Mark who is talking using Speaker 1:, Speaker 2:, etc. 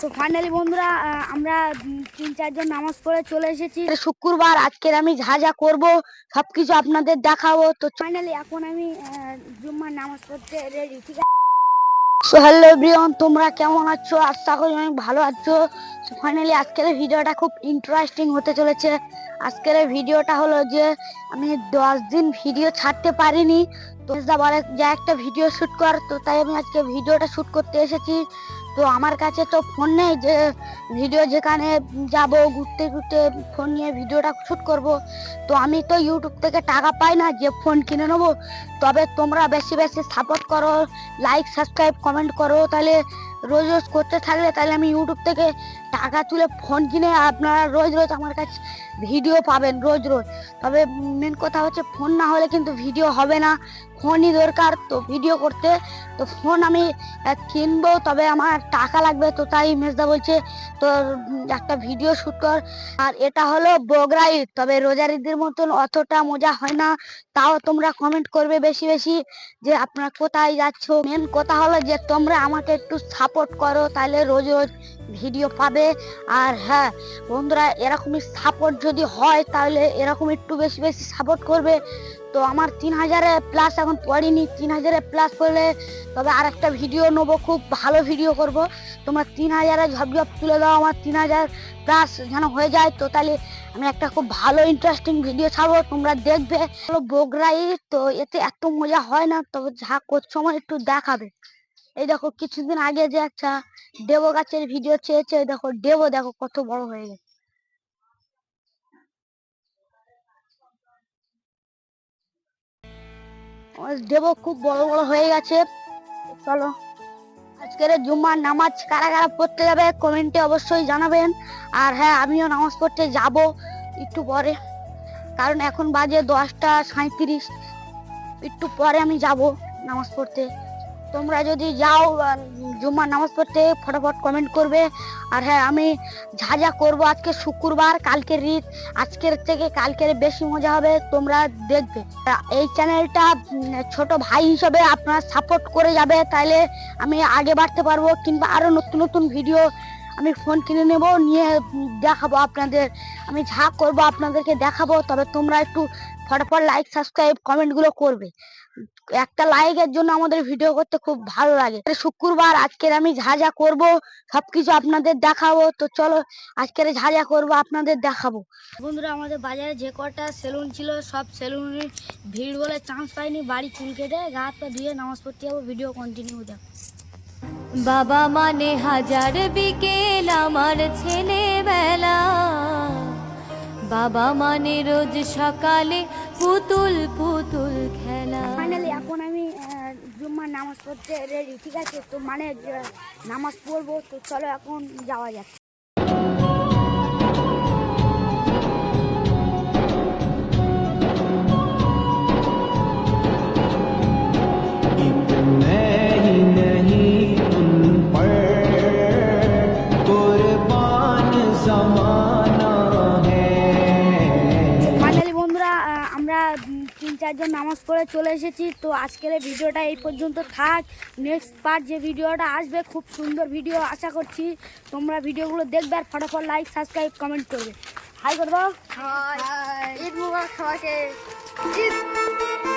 Speaker 1: তো ফাইনালি বন্ধুরা আমরা 3-4 জন নামাজ পড়ে চলে এসেছি শুক্রবার। আজকের আমি যা যা করবো সবকিছু আপনাদের দেখাবো। তো ফাইনালি এখন আমি জুম্মার নামাজ পড়তে রেডি, ঠিক আছে? হ্যালো এভরিওয়ান, তোমরা কেমন আছো? আশা করি অনেক ভালো আছো। ফাইনালি আজকের ভিডিওটা খুব ইন্টারেস্টিং হতে চলেছে। আজকের ভিডিওটা হলো যে আমি 10 দিন ভিডিও ছাড়তে পারিনি, তো বলে যে একটা ভিডিও শুট কর, তো তাই আমি আজকে ভিডিওটা শুট করতে এসেছি। তো আমার কাছে তো ফোন নেই যে ভিডিও যেখানে যাব ঘুরতে ঘুরতে ফোন নিয়ে ভিডিওটা শুট করব। তো আমি তো ইউটিউব থেকে টাকা পাই না যে ফোন কিনে নেবো। তবে তোমরা বেশি বেশি সাপোর্ট করো, লাইক সাবস্ক্রাইব কমেন্ট করো, তাহলে রোজ রোজ করতে থাকলে তাহলে আমি ইউটিউব থেকে টাকা তুলে ফোন কিনে আপনারা রোজ রোজ আমার কাছে ভিডিও পাবেন রোজ রোজ। তবে মেন কথা হচ্ছে ফোন না হলে কিন্তু ভিডিও হবে না, ফোনই দরকার তো ভিডিও করতে। তো ফোন আমি কিনবো, তবে আমার টাকা লাগবে। তো তাই মেজদা বলছে তোর একটা ভিডিও শুট কর। আর এটা হলো বগুড়া ঈদ, তবে রোজার ঈদের মতন অতটা মজা হয় না। তাও তোমরা কমেন্ট করবে বেশি বেশি যে আপনারা কোথায় যাচ্ছ। মেন কথা হলো যে তোমরা আমাকে একটু সাপোর্ট করো, তাহলে রোজ রোজ ভিডিও পাবে। আর হ্যাঁ বন্ধুরা, এরকমই সাপোর্ট যদি হয় তাহলে এরকম একটু বেশি বেশি সাপোর্ট করবে। তো আমার 3000 প্লাস এখন পড়িনি, 3000 প্লাস করলে তবে আর একটা ভিডিও নেবো, খুব ভালো ভিডিও করব। তোমরা 3000 ঝপঝপ তুলে দাও, আমার 3000 প্লাস যেন হয়ে যায়। তো তাহলে আমি একটা খুব ভালো ইন্টারেস্টিং ভিডিও ছাড়বো, তোমরা দেখবে। বগুড়া ঈদ তো এতে এত মজা হয় না, তবে যা করছো আমার একটু দেখাবে। এই দেখো কিছুদিন আগে যে একটা দেবো গাছের ভিডিও চেয়েছে, দেখো দেবো দেখো কত বড় হয়ে গেছে। দেবো খুব বড় বড় হয়ে গেছে। চলো আজকের জুম্মার নামাজ কারা কারা পড়তে যাবে কমেন্টে অবশ্যই জানাবেন। আর হ্যাঁ আমিও নামাজ পড়তে যাব একটু পরে, কারণ এখন বাজে 10টা 37। একটু পরে আমি যাব নামাজ পড়তে। তোমরা যদি যাও জুম্মার নামাজ পড়তে ফটাফট কমেন্ট করবে। আর হ্যাঁ আমি যা যা করবো, আজকে শুক্রবার, কালকের ঈদ, আজকের থেকে কালকের বেশি মজা হবে, তোমরা দেখবে। এই চ্যানেলটা ছোট ভাই হিসেবে আপনারা সাপোর্ট করে যাবে, তাইলে আমি আগে বাড়তে পারবো, কিংবা আরো নতুন নতুন ভিডিও আমি ফোন কিনে নেব, নিয়ে দেখাবো আপনাদের। আমি যা করবো আপনাদেরকে দেখাবো। তবে তোমরা একটু ফটাফট লাইক সাবস্ক্রাইব কমেন্টগুলো করবে। একটা লাইকের জন্য আমাদের ভিডিও করতে খুব ভালো লাগে। শুক্রবার আজকের আমি যা যা করবো সবকিছু আপনাদের দেখাবো। তো চলো আজকের যা যা করবো আপনাদের দেখাবো। বন্ধুরা, আমাদের বাজারে যে কটা সেলুন ছিল সব সেলুনে ভিড় বলে চান্স পাইনি, বাড়ি চুল কেটে গা হাত পা ধুয়ে নামাজ পড়তে যাবো। ভিডিও কন্টিনিউ দেখো।
Speaker 2: বাবা মানে হাজার বিকেল আমার ছেলেবেলা, বাবা মানে রোজ সকালে পুতুল পুতুল খেলা।
Speaker 1: ফাইনালি এখন আমি জুম্মার নামাজ পড়তে রেডি, ঠিক আছে? তো মানে নামাজ পড়বো, তো চলো এখন যাওয়া যাক। ফাইনালি বন্ধুরা আমরা 3-4 জন নামাজ পড়ে চলে এসেছি। তো আজকের ভিডিওটা এই পর্যন্ত থাক। নেক্সট পার্ট যে ভিডিওটা আসবে খুব সুন্দর ভিডিও আশা করছি। তোমরা ভিডিওগুলো দেখবে আর ফটাফট লাইক সাবস্ক্রাইব কমেন্ট করবে। হাই করে দাও।
Speaker 2: ঈদ মুবারক সবাইকে। ঈদ।